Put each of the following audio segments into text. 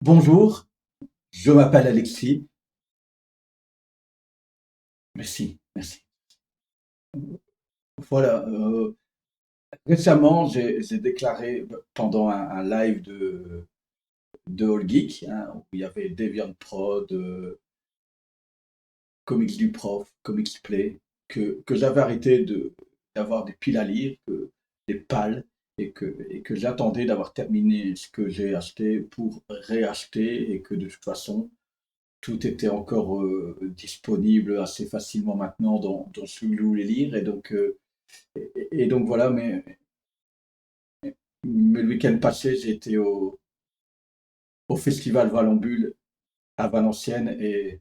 Bonjour, je m'appelle Alexis. Merci, merci. Voilà, récemment, j'ai déclaré pendant un live de All Geek, hein, où il y avait DeviantProd, Comics du Prof, Comics Play, que j'avais arrêté d'avoir des piles à lire, des pales, et que j'attendais d'avoir terminé ce que j'ai acheté pour réacheter, et que de toute façon, tout était encore disponible assez facilement maintenant dans ce que je voulais lire. Et donc voilà, mais le week-end passé, j'ai été au festival Valambule à Valenciennes et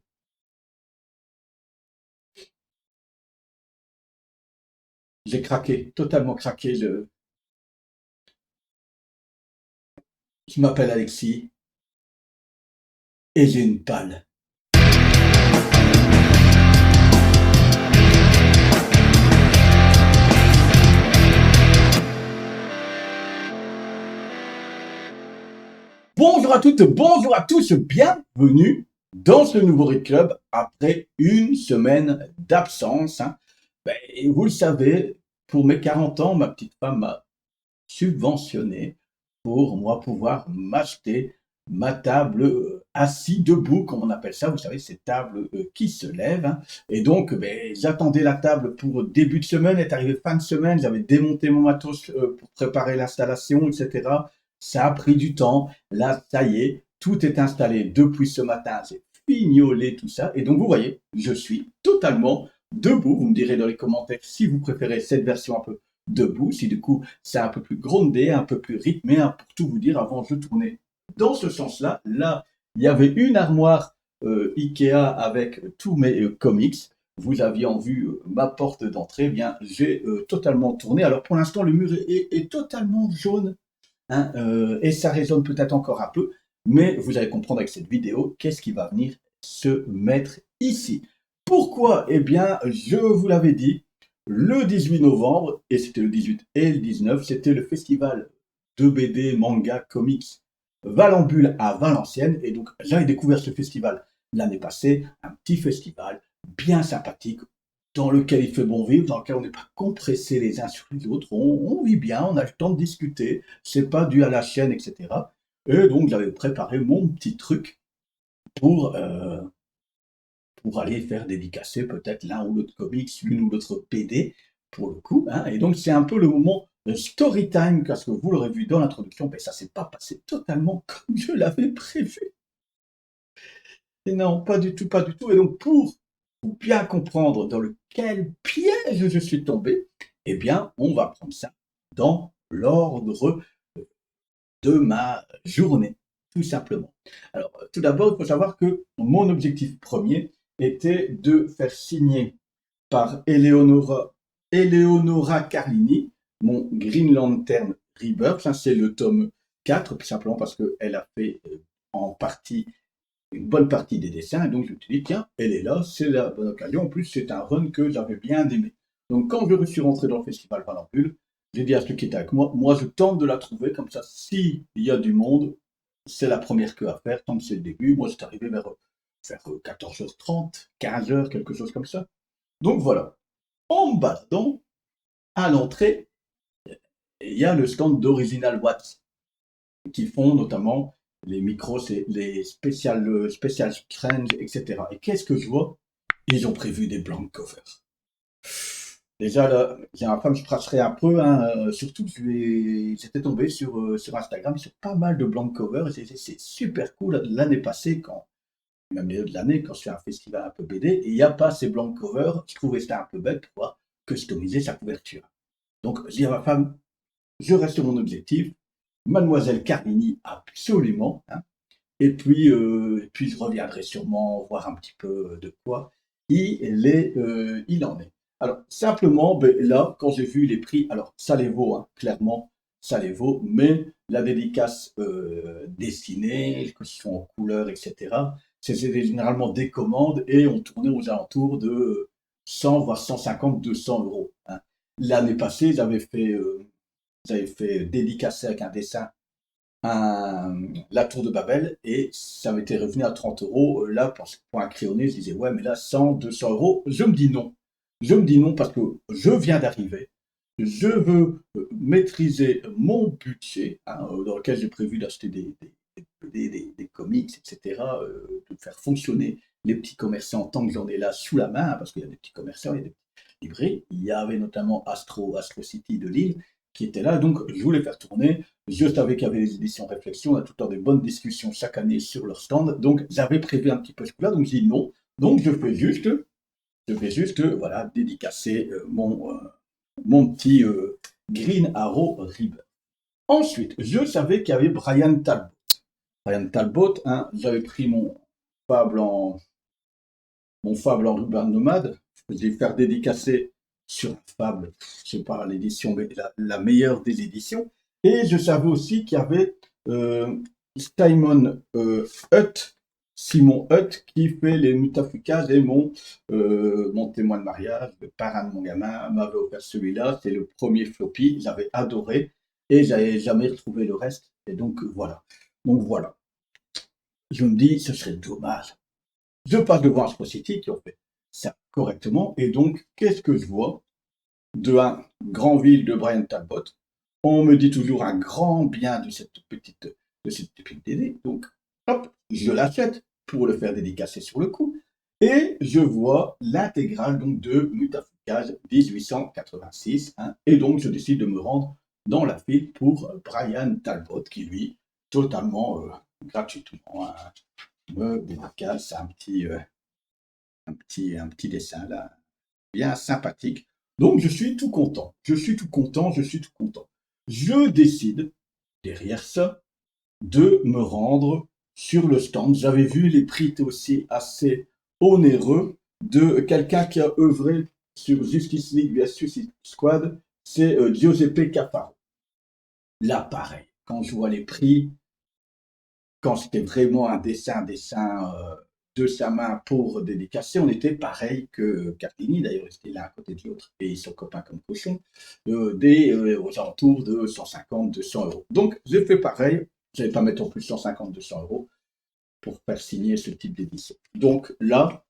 j'ai craqué, totalement craqué. Je m'appelle Alexis et j'ai une palle. Bonjour à toutes, bonjour à tous, bienvenue dans ce nouveau Read Club après une semaine d'absence, hein. Vous le savez, pour mes 40 ans, ma petite femme m'a subventionné pour moi pouvoir m'acheter ma table assis debout, comme on appelle ça, vous savez, ces tables qui se lèvent, hein. Et donc, j'attendais la table pour début de semaine, est arrivé fin de semaine, j'avais démonté mon matos pour préparer l'installation, etc. Ça a pris du temps. Là, ça y est, tout est installé depuis ce matin. J'ai fignolé tout ça. Et donc, vous voyez, je suis totalement debout. Vous me direz dans les commentaires si vous préférez cette version un peu debout, si du coup c'est un peu plus grondé, un peu plus rythmé, hein, pour tout vous dire, avant je tournais dans ce sens-là. Là, il y avait une armoire Ikea avec tous mes comics. Vous aviez en vue ma porte d'entrée. Eh bien, j'ai totalement tourné. Alors pour l'instant, le mur est totalement jaune, hein, et ça résonne peut-être encore un peu, mais vous allez comprendre avec cette vidéo qu'est-ce qui va venir se mettre ici. Pourquoi? Eh bien, je vous l'avais dit, le 18 novembre, et c'était le 18 et le 19, c'était le festival de BD, manga, comics Valambule à Valenciennes. Et donc, j'avais découvert ce festival l'année passée, un petit festival bien sympathique, dans lequel il fait bon vivre, dans lequel on n'est pas compressés les uns sur les autres, on vit bien, on a le temps de discuter, c'est pas dû à la chaîne, etc. Et donc, j'avais préparé mon petit truc pour, euh, pour aller faire dédicacer peut-être l'un ou l'autre comics, l'une ou l'autre BD, pour le coup, hein. Et donc, c'est un peu le moment de story time, parce que vous l'aurez vu dans l'introduction, ça s'est pas passé totalement comme je l'avais prévu. Et non, pas du tout, pas du tout. Et donc, pour bien comprendre dans lequel piège je suis tombé, eh bien, on va prendre ça dans l'ordre de ma journée, tout simplement. Alors, tout d'abord, il faut savoir que mon objectif premier était de faire signer par Eleonora Carlini mon Green Lantern Rebirth. Ça, c'est le tome 4, tout simplement parce qu'elle a fait en partie une bonne partie des dessins. Et donc, je me suis dit, tiens, elle est là, c'est la bonne occasion. En plus, c'est un run que j'avais bien aimé. Donc, quand je suis rentré dans le festival Valambule, j'ai dit à ceux qui étaient avec moi, je tente de la trouver, comme ça, s'il y a du monde, c'est la première queue à faire, tant que c'est le début. Moi, c'est arrivé vers 14h30, 15h, quelque chose comme ça. Donc, voilà. En me baladant, à l'entrée, il y a le stand d'Original Watts, qui font notamment les micros, les special strange, etc. Et qu'est-ce que je vois? Ils ont prévu des blank covers. Déjà, là, j'ai un femme, je tracerai un peu, hein, surtout que j'étais tombé sur Instagram sur pas mal de blank covers. C'est super cool. L'année passée, même milieu de l'année, quand je fais un festival un peu BD, et il n'y a pas ces blank covers, je trouvais ça un peu bête pour pouvoir customiser sa couverture. Donc, je dis à ma femme, je reste sur mon objectif. Mademoiselle Carmini, absolument, hein. Et puis, je reviendrai sûrement voir un petit peu de quoi il en est. Alors, simplement, là, quand j'ai vu les prix, alors ça les vaut, hein, clairement, ça les vaut, mais la dédicace dessinée, que ce soit en couleur, etc., c'était généralement des commandes et on tournait aux alentours de 100, voire 150, 200 euros, hein. L'année passée, j'avais fait dédicacer avec un dessin la tour de Babel et ça m'était revenu à 30 euros. Là, pour un crayonné, je disais, ouais, mais là, 100, 200 euros. Je me dis non. Je me dis non parce que je viens d'arriver. Je veux maîtriser mon budget, hein, dans lequel j'ai prévu d'acheter des comics, etc., de faire fonctionner les petits commerçants tant que j'en ai là sous la main, hein, parce qu'il y a des petits commerçants, il y a des petits librairies. Il y avait notamment Astro City de Lille qui était là, donc je voulais faire tourner. Je savais qu'il y avait les éditions Réflexion, on a tout le temps des bonnes discussions chaque année sur leur stand, donc j'avais prévu un petit peu ce coup-là, donc j'ai dit non. Donc je fais juste voilà, dédicacer mon petit Green Arrow Ribbon. Ensuite, je savais qu'il y avait Brian Talbot. Brian Talbot, hein, j'avais pris mon fable en ruban nomade, je vais faire dédicacer sur un fable, je sais pas l'édition, mais la meilleure des éditions. Et je savais aussi qu'il y avait Simon Hutt, Simon Hutt, qui fait les mutafukas et mon témoin de mariage, le parrain de mon gamin, m'avait offert celui-là. C'est le premier floppy, j'avais adoré et j'avais jamais retrouvé le reste. Et donc voilà. Donc voilà. Je me dis, ce serait dommage. Je passe devant Astro City qui ont fait ça correctement. Et donc, qu'est-ce que je vois de un grand ville de Brian Talbot? On me dit toujours un grand bien de cette petite DD. Donc, hop, je l'achète pour le faire dédicacer sur le coup. Et je vois l'intégrale donc de Mutafukage 1886. Hein, et donc, je décide de me rendre dans la file pour Brian Talbot, qui lui, totalement gratuitement, hein, me dédicace un petit dessin là, bien sympathique. Donc je suis tout content, je suis tout content, je suis tout content. Je décide, derrière ça, de me rendre sur le stand. J'avais vu les prix étaient aussi assez onéreux de quelqu'un qui a œuvré sur Justice League vs Suicide Squad, c'est Giuseppe Caffaro. Là, pareil, quand je vois les prix, quand c'était vraiment un dessin de sa main pour dédicacer, on était pareil que Cardini, d'ailleurs, il était l'un à côté de l'autre, et ils sont copains comme cochons, aux alentours de 150, 200 euros. Donc, j'ai fait pareil, je n'allais pas mettre en plus 150, 200 euros pour faire signer ce type d'édition. Donc là,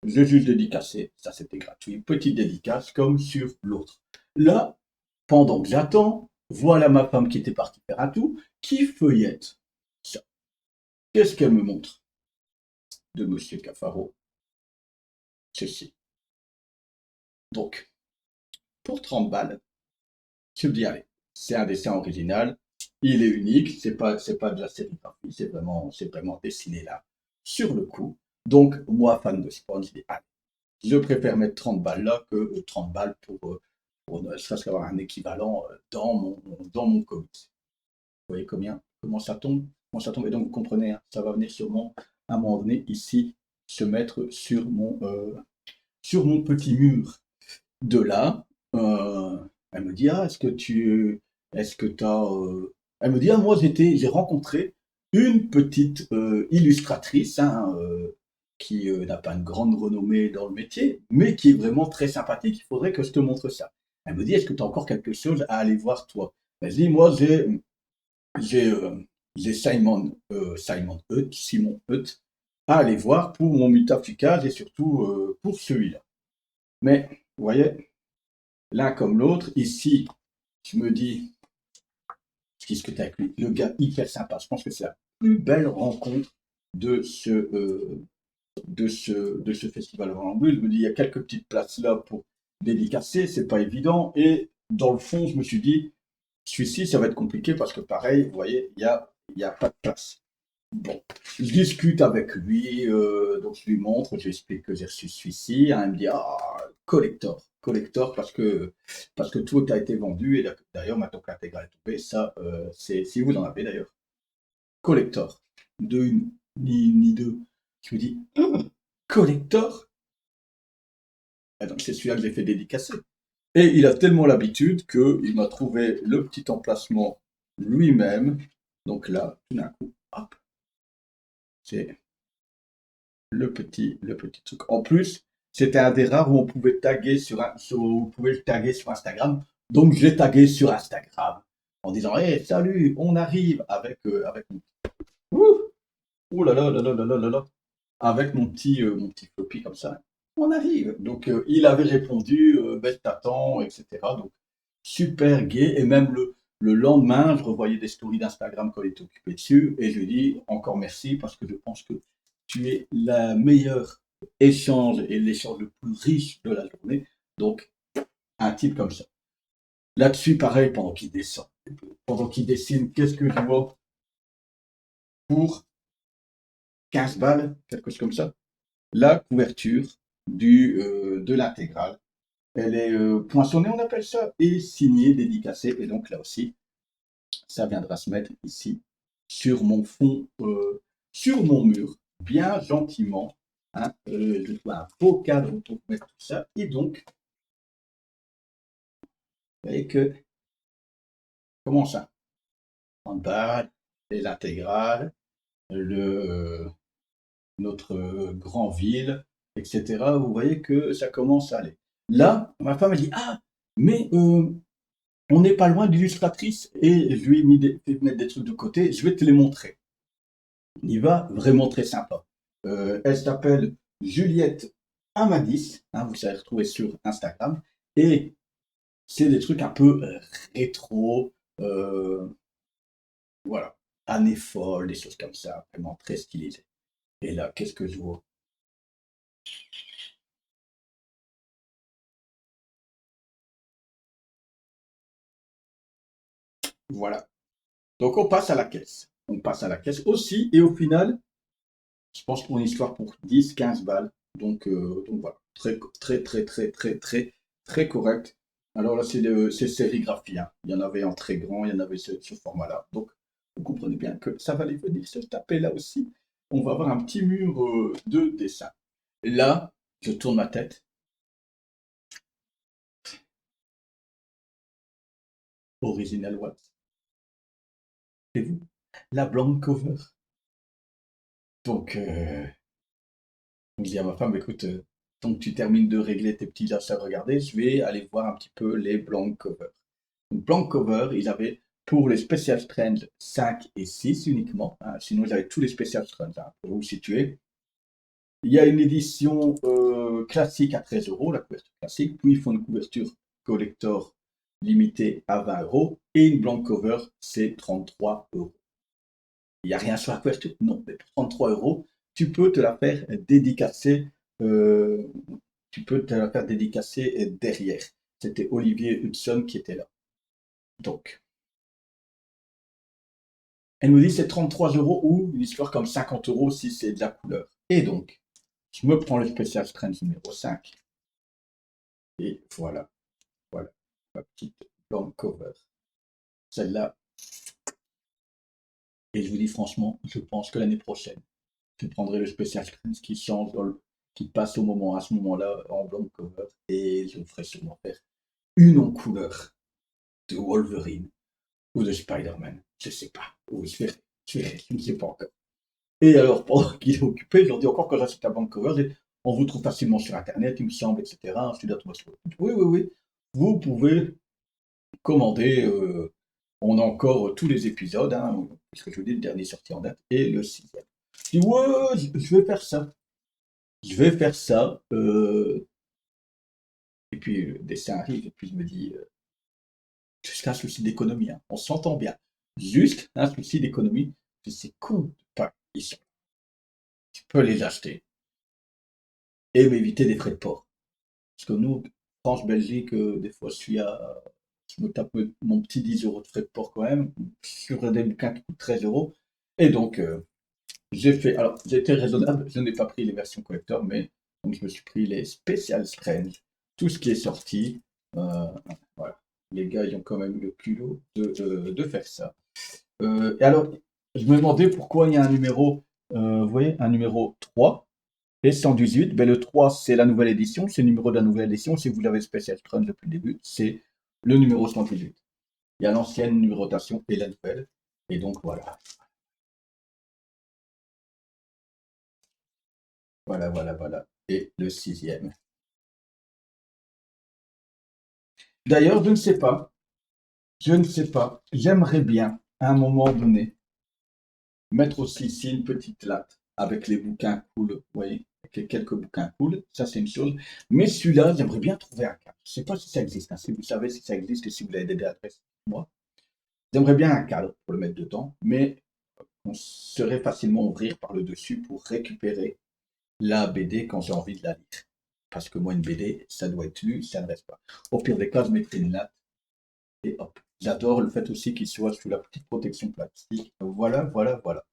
j'ai juste dédicacé, ça c'était gratuit, petite dédicace comme sur l'autre. Là, pendant que j'attends, voilà ma femme qui était partie faire un tour, qui feuillette ça. Qu'est-ce qu'elle me montre de Monsieur Caffaro? Ceci. Donc, pour 30 balles, je me dis, allez, c'est un dessin original, il est unique, c'est pas de la sérigraphie, c'est vraiment dessiné là, sur le coup. Donc, moi, fan de Spawn, je dis, allez, je préfère mettre 30 balles là que 30 balles pour ne serait-ce qu'avoir un équivalent dans mon comics. Vous voyez comment ça tombe? Comment ça tombe? Et donc, vous comprenez, hein, ça va venir sûrement à un moment donné ici se mettre sur mon petit mur. De là, elle me dit, ah, est-ce que t'as, elle me dit, ah, moi j'ai rencontré une petite illustratrice, hein, qui n'a pas une grande renommée dans le métier, mais qui est vraiment très sympathique. Il faudrait que je te montre ça. Elle me dit, est-ce que tu as encore quelque chose à aller voir toi? Elle dit, moi j'ai Simon Hutt à aller voir pour mon mutafukage et surtout pour celui-là. Mais vous voyez, l'un comme l'autre. Ici, je me dis, je discute avec lui, le gars hyper sympa. Je pense que c'est la plus belle rencontre de ce festival Roland Bulle. Je me dis, il y a quelques petites places là pour dédicacer, c'est pas évident. Et dans le fond, je me suis dit, celui-ci, ça va être compliqué parce que pareil, vous voyez, il y a pas de place. Bon, je discute avec lui, donc je lui montre, je lui explique que j'ai reçu celui-ci. Hein, il me dit, ah, collector parce que tout a été vendu et d'ailleurs maintenant que l'intégrale est tombée, ça, c'est si vous en avez d'ailleurs, collector, de une, ni deux. Je me dis, collector? Ah, donc c'est celui-là que j'ai fait dédicacer. Et il a tellement l'habitude qu'il m'a trouvé le petit emplacement lui-même. Donc là, tout d'un coup, hop, c'est le petit truc. En plus, c'était un des rares où on pouvait taguer où on pouvait le taguer sur Instagram. Donc, je l'ai tagué sur Instagram. en disant hey, salut, on arrive avec mon ouh, ouh là là là là là là là là, avec mon petit floppy comme ça. On arrive. Donc il avait répondu ben, t'attends, etc. Donc super gai. Et même le lendemain, je revoyais des stories d'Instagram quand il était occupé dessus. Et je lui dis encore merci parce que je pense que tu es la meilleure échange et l'échange le plus riche de la journée. Donc un type comme ça. Là-dessus, pareil, pendant qu'il descend, pendant qu'il dessine, qu'est-ce que je vois pour 15 balles, quelque chose comme ça. La couverture de l'intégrale. Elle est poinçonnée, on appelle ça, et signée, dédicacée. Et donc là aussi, ça viendra se mettre ici sur mon fond, sur mon mur, bien gentiment. Hein, je dois un beau cadre pour mettre tout ça. Et donc, vous voyez que, comment ça? En bas, les intégrales, notre grand ville, etc. Vous voyez que ça commence à aller. Là, ma femme a dit ah, mais on n'est pas loin d'illustratrice et je lui ai fait mettre des trucs de côté. Je vais te les montrer. On y va, vraiment très sympa. Elle s'appelle Juliette Amadis. Hein, vous savez retrouver sur Instagram et c'est des trucs un peu rétro, voilà, années folles, des choses comme ça, vraiment très stylisées. Et là, qu'est-ce que je vois? Voilà. Donc on passe à la caisse. On passe à la caisse aussi, et au final, je pense pour une histoire pour 10, 15 balles. Donc voilà, très, très, très, très, très, très, très correct. Alors là, c'est sérigraphie. Hein. Il y en avait en très grand, il y en avait ce format-là. Donc, vous comprenez bien que ça va aller venir se taper là aussi. On va avoir un petit mur de dessin. Là, je tourne ma tête. Original What? C'est vous? La blank cover. Donc, je dis à ma femme, écoute, tant que tu termines de régler tes petits achats à regarder, je vais aller voir un petit peu les blank covers. Donc, blank cover, ils avaient pour les Special Strange 5 et 6 uniquement. Hein, sinon, ils avaient tous les Special Strange, hein, pour vous situer. Il y a une édition classique à 13 euros, la couverture classique. Puis, ils font une couverture collector limitée à 20 euros. Et une blank cover, c'est 33 euros. Il n'y a rien sur la couverture? Non, mais pour 33 euros, tu peux te la faire dédicacer. euh, Tu peux te la faire dédicacer derrière. C'était Olivier Hudson qui était là. Donc, elle me dit c'est 33 euros ou une histoire comme 50 euros si c'est de la couleur. Et donc, je me prends le Special Strange numéro 5. Et voilà, voilà, ma petite blank cover. Celle-là, et je vous dis franchement, je pense que l'année prochaine, je prendrai le Special Strange qui change, qui passe au moment, à ce moment-là, en blank cover. Et je ferai sûrement faire une en couleur de Wolverine ou de Spider-Man. Je ne sais pas. Ou je ne sais pas encore. Et alors, pendant qu'il est occupé, je leur dis encore quand j'achète la banque cover, on vous trouve facilement sur Internet, il me semble, etc. Un studio oui, oui, oui. Vous pouvez commander. On a encore tous les épisodes, hein, puisque je vous dis le dernier sorti en date, et le sixième. Je dis, ouais, je vais faire ça. Je vais faire ça. Et puis le dessin arrive, et puis je me dis, juste un souci d'économie, hein. On s'entend bien. Juste un souci d'économie. C'est con. Enfin, ils sont- tu peux les acheter et m'éviter des frais de port. Parce que nous, France-Belgique, des fois, je me tape mon petit 10 euros de frais de port quand même, sur des bouquins qui coûtent 13 euros. Et donc, j'ai été raisonnable, je n'ai pas pris les versions collector, mais donc je me suis pris les Special Strange, tout ce qui est sorti. Euh, voilà. Les gars, ils ont quand même eu le culot de faire ça. Et alors, je me demandais pourquoi il y a un numéro, vous voyez, un numéro 3 et 118. Ben, le 3, c'est la nouvelle édition, c'est le numéro de la nouvelle édition. Si vous l'avez Special Strange depuis le début, c'est le numéro 118. Il y a l'ancienne numérotation et la nouvelle. Et donc voilà. Voilà, voilà, voilà. Et le sixième. D'ailleurs, je ne sais pas. Je ne sais pas. J'aimerais bien, à un moment donné, mettre aussi ici une petite latte avec les bouquins cool, vous voyez, avec quelques bouquins cool, ça c'est une chose. Mais celui-là, j'aimerais bien trouver un cadre. Je ne sais pas si ça existe, hein. Si vous savez si ça existe et si vous avez des adresses pour moi, j'aimerais bien un cadre pour le mettre dedans, mais on saurait facilement ouvrir par le dessus pour récupérer la BD quand j'ai envie de la lire. Parce que moi, une BD, ça doit être lu, ça ne reste pas. Au pire des cas, je mettrai une latte et hop. J'adore le fait aussi qu'il soit sous la petite protection plastique. Voilà, voilà, voilà.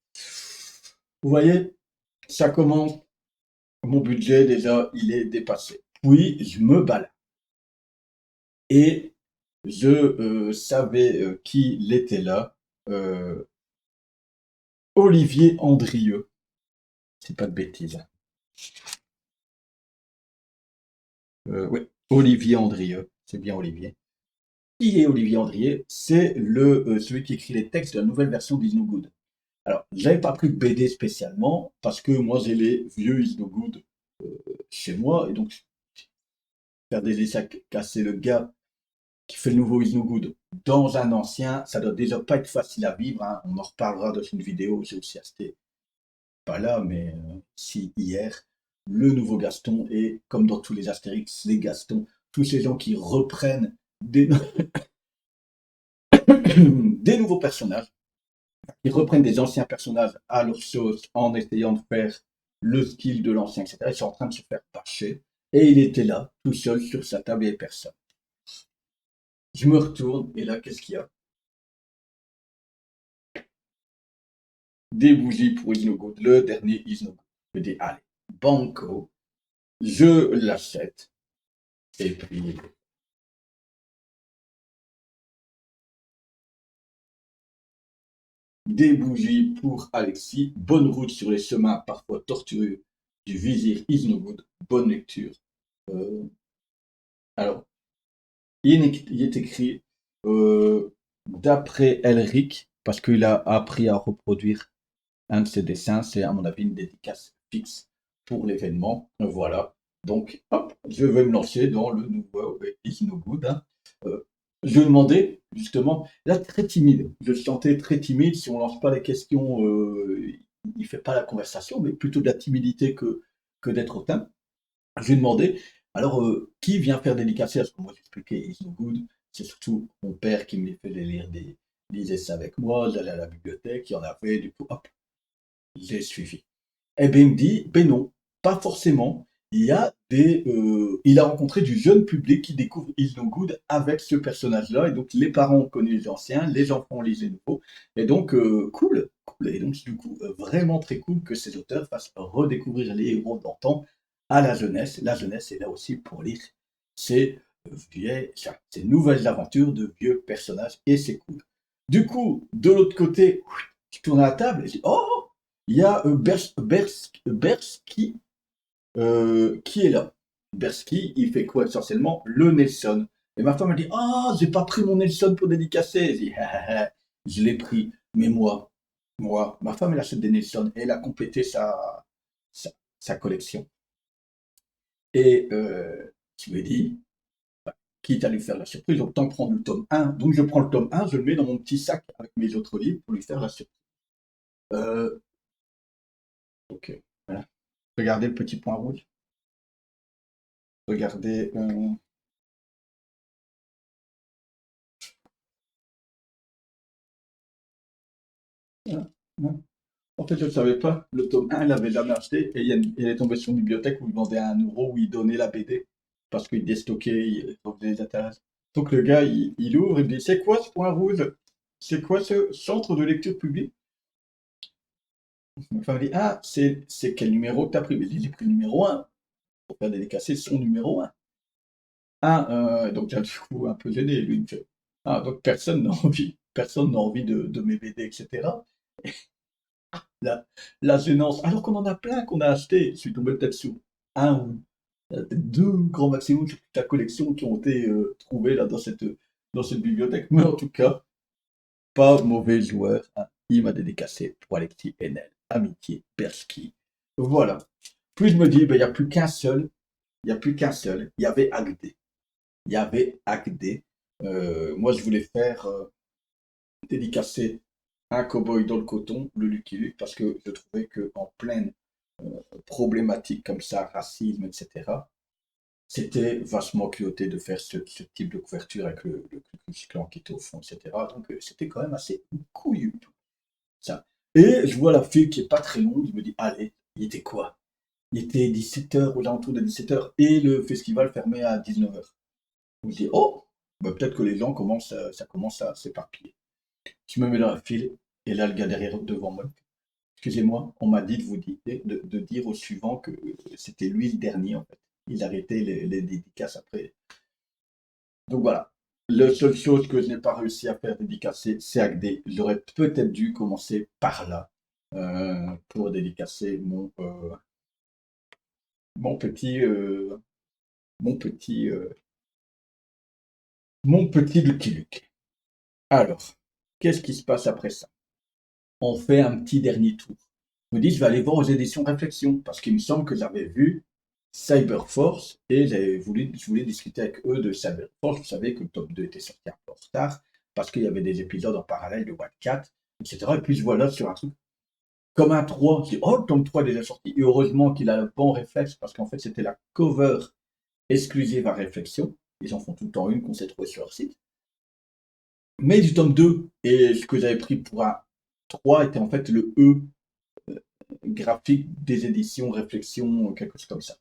Vous voyez, ça commence. Mon budget, déjà, il est dépassé. Puis, je me balade. Et je savais qui était là. Euh, Olivier Andrieux. C'est pas de bêtises, hein. Oui, Olivier Andrieux. C'est bien Olivier. Qui est Olivier Andrieux? C'est celui qui écrit les textes de la nouvelle version d'Is No Good. Alors, j'avais pas pris de BD spécialement parce que moi j'ai les vieux Is No Good chez moi et donc faire des essais casser le gars qui fait le nouveau Is No Good dans un ancien, ça doit déjà pas être facile à vivre, hein. On en reparlera dans une vidéo, j'ai aussi acheté, pas là, mais si hier, le nouveau Gaston et comme dans tous les Astérix, les Gastons, tous ces gens qui reprennent des, des nouveaux personnages. Ils reprennent des anciens personnages à leur sauce en essayant de faire le style de l'ancien, etc. Ils sont en train de se faire bâcher. Et il était là, tout seul sur sa table et personne. Je me retourne et là, qu'est-ce qu'il y a? Des bougies pour Is No Good, le dernier Is No Good. Je me dis, allez, banco, je l'achète. Et puis, des bougies pour Alexis. Bonne route sur les chemins parfois tortueux du vizir Is No Good. Bonne lecture. Euh, alors, il est écrit d'après Elric, parce qu'il a appris à reproduire un de ses dessins. C'est à mon avis une dédicace fixe pour l'événement. Voilà. Donc, hop, je vais me lancer dans le nouveau Is No Good, hein. Euh, je lui demandais, justement, là, très timide. Je le sentais très timide. Si on ne lance pas les questions, il ne fait pas la conversation, mais plutôt de la timidité que d'être hautain. Je lui ai demandé, alors, qui vient faire dédicacer? Parce que moi, j'expliquais It's No Good. C'est surtout mon père qui me faisait lire lisait ça avec moi. J'allais à la bibliothèque, il y en avait, du coup, hop, j'ai suivi. Eh bien, il me dit, ben non, pas forcément. Il a rencontré du jeune public qui découvre Is No Good avec ce personnage-là. Et donc, les parents ont connu les anciens, les enfants lisent les nouveaux. Et donc, cool, cool. Et donc, du coup, vraiment très cool que ces auteurs fassent redécouvrir les héros d'antan à la jeunesse. La jeunesse est là aussi pour lire ces ces nouvelles aventures de vieux personnages. Et c'est cool. Du coup, de l'autre côté, je tourne à la table et je dis, oh, il y a Bersky qui est là. Bersky, il fait quoi essentiellement? Le Nelson. Et ma femme a dit, ah, j'ai pas pris mon Nelson pour dédicacer. Je dis, ah, ah, ah, je l'ai pris. Mais ma femme, elle achète des Nelson et elle a complété sa collection. Et je lui ai dit, quitte à lui faire la surprise, autant prendre le tome 1. Donc je prends le tome 1, je le mets dans mon petit sac avec mes autres livres pour lui faire la surprise. Euh, ok, voilà. Regardez le petit point rouge. Regardez. En fait, je ne savais pas. Le tome 1, il l'avait jamais acheté. Et il est tombé sur une bibliothèque où il vendait à 1 euro, où il donnait la BD. Parce qu'il déstockait, il refaisait des atterrages. Donc le gars, il ouvre, il me dit, c'est quoi ce point rouge? C'est quoi ce centre de lecture publique? Ma femme me dit, ah, c'est quel numéro que tu as pris? Mais j'ai pris le numéro 1 pour faire dédicacer son numéro 1. Ah, donc là, du coup, un peu gêné, lui, il me fait, ah, donc personne n'a envie de mes BD, etc. La, la gênance. Alors qu'on en a plein qu'on a acheté. Je suis tombé peut-être sur un ou deux grands maximum sur toute la collection qui ont été trouvés là dans cette bibliothèque. Mais en tout cas, pas mauvais joueur, hein. Il m'a dédicacé pour Alexis Enel, Amitié, Persky. Voilà. Puis je me dis, ben, il n'y a plus qu'un seul. Il n'y a plus qu'un seul. Il y avait Agdé. Il y avait Agdé. Moi, je voulais faire dédicacer un cow-boy dans le coton, le Lucky Luke, parce que je trouvais qu'en pleine problématique comme ça, racisme, etc., c'était vachement culotté de faire ce type de couverture avec le Ku Klux Klan qui était au fond, etc. Donc c'était quand même assez couillu, ça. Et je vois la file qui est pas très longue, je me dis, allez, il était quoi? Il était 17h, aux alentours de 17h, et le festival fermait à 19h. Je me dis, oh, bah, peut-être que les gens ça commence à s'éparpiller. Je me mets dans la file, et là, le gars derrière, devant moi, excusez-moi, on m'a dit de vous dire, de dire au suivant que c'était lui le dernier, en fait. Il arrêtait les dédicaces après. Donc voilà. La seule chose que je n'ai pas réussi à faire dédicacer, c'est Agdé. J'aurais peut-être dû commencer par là pour dédicacer mon petit, mon petit, euh, mon petit Lucky Luke. Alors, qu'est-ce qui se passe après ça? On fait un petit dernier tour. Je me dis, je vais aller voir aux éditions Réflexion, parce qu'il me semble que j'avais vu Cyberforce et je voulais discuter avec eux de Cyberforce. Vous savez que le tome 2 était sorti un peu en retard, parce qu'il y avait des épisodes en parallèle de Wildcat, etc. Et puis je vois là sur un truc comme un 3. Je dis, oh, le tome 3 est déjà sorti. Et heureusement qu'il a le bon réflexe, parce qu'en fait, c'était la cover exclusive à Réflexion. Ils en font tout le temps une qu'on s'est trouvé sur leur site. Mais du tome 2, et ce que j'avais pris pour un 3 était en fait le E graphique des éditions Réflexion, quelque chose comme ça.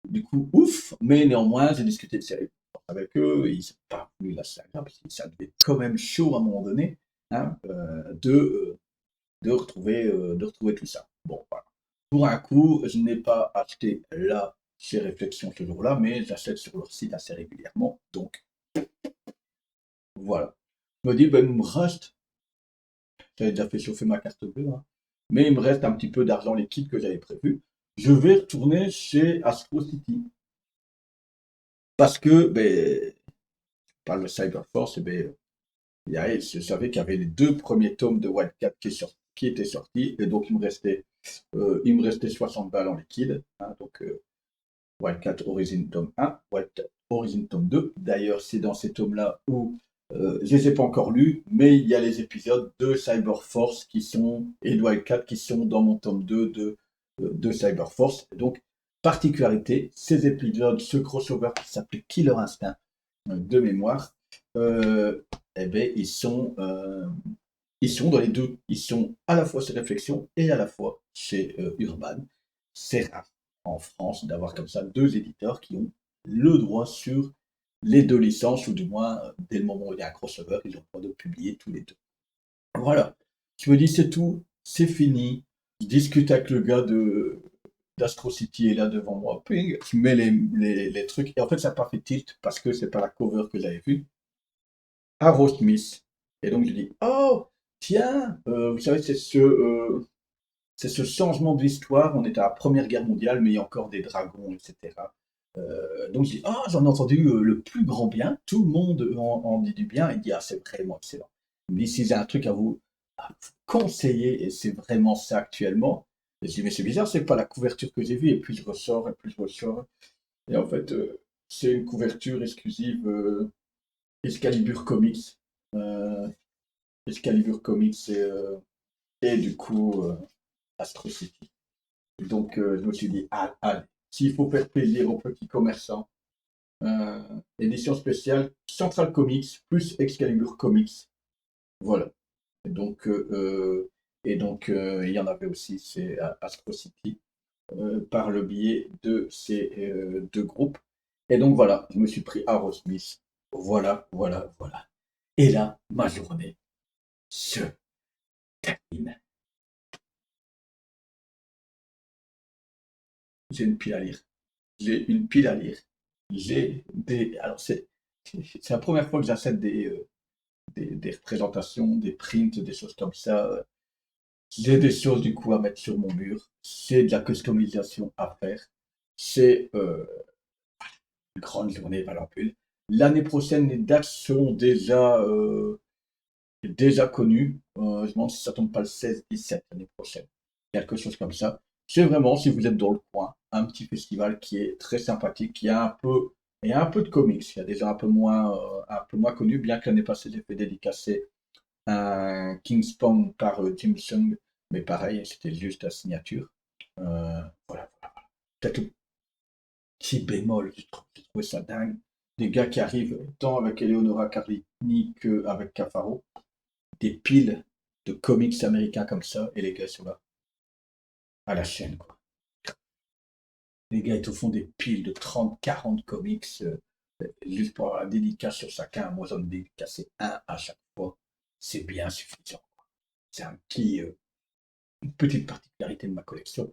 Du coup, ouf, mais néanmoins, j'ai discuté de série avec eux, et ils n'ont pas voulu la saga, parce que ça devait être quand même chaud à un moment donné, hein, de retrouver tout ça. Bon, voilà. Pour un coup, je n'ai pas acheté là chez Réflexion ce jour-là, mais j'achète sur leur site assez régulièrement, donc voilà. Je me dis, ben, il me reste, j'avais déjà fait chauffer ma carte bleue, hein, mais il me reste un petit peu d'argent liquide que j'avais prévu. Je vais retourner chez Astro City. Parce que, ben, par le Cyberforce, eh ben, je savais qu'il y avait les deux premiers tomes de Wildcat qui étaient sortis, et donc il me restait 60 balles en liquide. Hein, donc Wildcat Origin tome 1, Wildcat Origin tome 2. D'ailleurs, c'est dans ces tomes-là où je ne les ai pas encore lus, mais il y a les épisodes de Cyberforce et de Wildcat qui sont dans mon tome 2 de Cyberforce. Donc, particularité, ces épisodes, ce crossover qui s'appelait Killer Instinct de mémoire, eh ben, ils sont dans les deux. Ils sont à la fois chez Réflexion et à la fois chez Urban. C'est rare en France d'avoir comme ça deux éditeurs qui ont le droit sur les deux licences, ou du moins, dès le moment où il y a un crossover, ils ont le droit de publier tous les deux. Voilà. Je me dis, c'est tout, c'est fini. Je discute avec le gars d'Astro City est là devant moi. Ping, je mets les trucs. Et en fait, ça n'a pas fait tilt parce que c'est pas la cover que j'avais vue. Aerosmith. Et donc, je dis, oh, tiens, vous savez, c'est ce changement de l'histoire. On est à la Première Guerre mondiale, mais il y a encore des dragons, etc. Donc je dis, ah, j'en ai entendu le plus grand bien. Tout le monde en dit du bien. Il dit, ah, c'est vraiment excellent. Il me dit, si j'ai un truc à vous conseiller, et c'est vraiment ça actuellement. Et je dis, mais c'est bizarre, c'est pas la couverture que j'ai vue. Et puis je ressors, et puis je ressors. Et en fait, c'est une couverture exclusive Excalibur Comics. Euh, Excalibur Comics et du coup Astro City. Donc je me suis dit, ah, allez, s'il faut faire plaisir aux petits commerçants, euh, édition spéciale Central Comics plus Excalibur Comics. Voilà. Et donc, il y en avait aussi, c'est Astro City, par le biais de ces deux groupes. Et donc voilà, je me suis pris Aerosmith. Voilà, voilà, voilà. Et là, ma journée se termine. J'ai une pile à lire. J'ai une pile à lire. J'ai des. Alors, c'est la première fois que j'achète des représentations, des prints, des choses comme ça. J'ai des choses du coup à mettre sur mon mur. C'est de la customisation à faire. C'est une grande journée Valampule. L'année prochaine, les dates seront déjà connues. Je me demande si ça tombe pas le 16-17 l'année prochaine. Quelque chose comme ça. C'est vraiment, si vous êtes dans le coin, un petit festival qui est très sympathique, qui a un peu et un peu de comics. Il y a des gens un peu moins connus, bien que l'année passée, j'ai fait dédicacer un Kingspawn par Jim Sung, mais pareil, c'était juste la signature. Voilà. Peut-être un petit bémol, j'ai trouvé ça dingue. Des gars qui arrivent tant avec Eleonora Carlini qu'avec Cafaro, des piles de comics américains comme ça, et les gars sont là, à la chaîne, quoi. Les gars, ils te font des piles de 30, 40 comics, juste pour avoir la dédicace sur chacun. Moi, j'en ai dédicacé un à chaque fois. C'est bien suffisant. C'est une petite particularité de ma collection.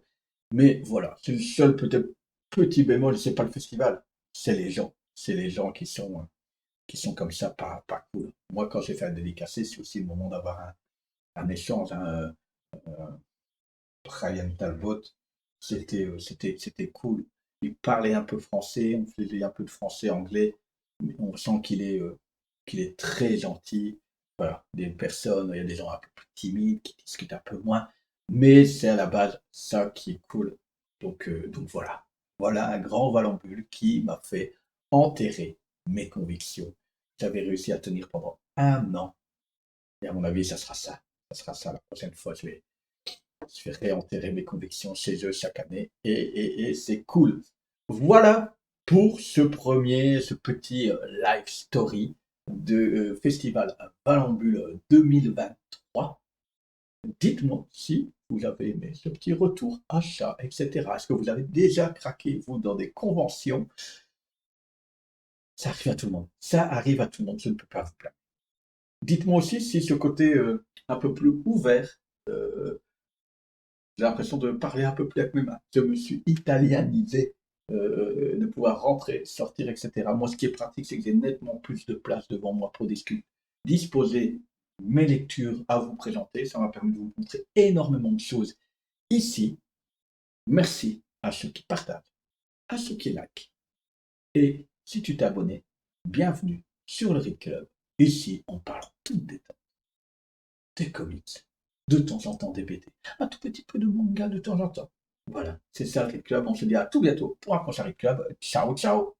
Mais voilà, c'est le seul peut-être petit bémol, c'est pas le festival, c'est les gens. C'est les gens qui sont comme ça, pas cool. Moi, quand j'ai fait un dédicacé, c'est aussi le moment d'avoir un échange, hein. Brian Talbot, c'était cool. Il parlait un peu français, on faisait un peu de français-anglais, mais on sent qu'il est très gentil. Voilà, des personnes, il y a des gens un peu plus timides, qui discutent un peu moins, mais c'est à la base ça qui est cool. Donc voilà. Voilà un grand valambule qui m'a fait enterrer mes convictions. J'avais réussi à tenir pendant un an, et à mon avis, ça sera ça. Ça sera ça la prochaine fois. Je vais réenterrer mes convictions chez eux chaque année et c'est cool. Voilà pour ce petit live story de Festival Valambule 2023. Dites-moi si vous avez aimé ce petit retour achat, etc. Est-ce que vous avez déjà craqué, vous, dans des conventions? Ça arrive à tout le monde. Ça arrive à tout le monde. Je ne peux pas vous plaindre. Dites-moi aussi si ce côté un peu plus ouvert, j'ai l'impression de parler un peu plus avec mes mains. Je me suis italianisé, de pouvoir rentrer, sortir, etc. Moi, ce qui est pratique, c'est que j'ai nettement plus de place devant moi pour discuter, disposer mes lectures à vous présenter. Ça m'a permis de vous montrer énormément de choses ici. Merci à ceux qui partagent, à ceux qui likent. Et si tu t'es abonné, bienvenue sur le Read Club. Ici, on parle tout détail des comics, de temps en temps des BD, un tout petit peu de manga de temps en temps. Voilà, c'est ça le Read Club. On se dit à tout bientôt pour un prochain Read Club. Ciao, ciao!